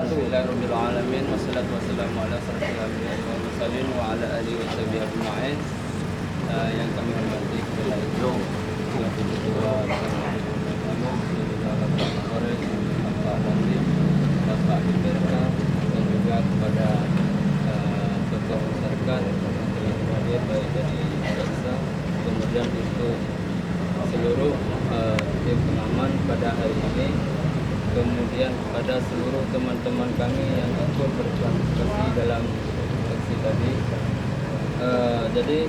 Alhamdulillahirabbil alamin wassalatu wassalamu ala asyrofil anbiya'i wal mursalin wa ala alihi washabihi ajma'in. Yang kami hormati kepada Ibu Ketua Bapak Kapolres, Bapak Dandim, Bapak DPRK, dan juga kepada tokoh masyarakat yang telah hadir baik dari jaksa, kemudian untuk seluruh tim pengaman pada hari ini, kemudian pada seluruh teman-teman kami yang ikut berpartisipasi dalam aksi tadi. Jadi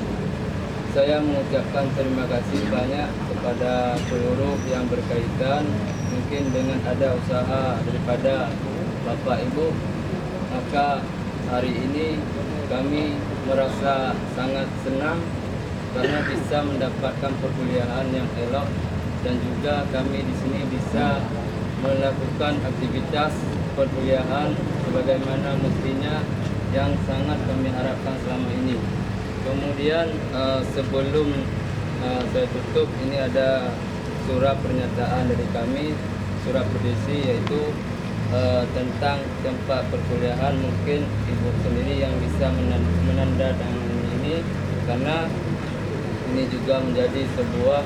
saya mengucapkan terima kasih banyak kepada seluruh yang berkaitan mungkin dengan ada usaha daripada Bapak Ibu, maka hari ini kami merasa sangat senang karena bisa mendapatkan perkuliahan yang elok, dan juga kami di sini bisa melakukan aktivitas perkuliahan sebagaimana mestinya yang sangat kami harapkan selama ini. Kemudian sebelum saya tutup, ini ada surat pernyataan dari kami, surat petisi, yaitu tentang tempat perkuliahan. Mungkin Ibu sendiri yang bisa menandatangani ini, karena ini juga menjadi sebuah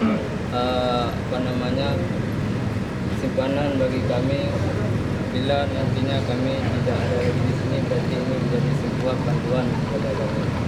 simpanan bagi kami. Bila nantinya kami tidak ada lagi di sini, berarti ini menjadi sebuah panduan kepada kami.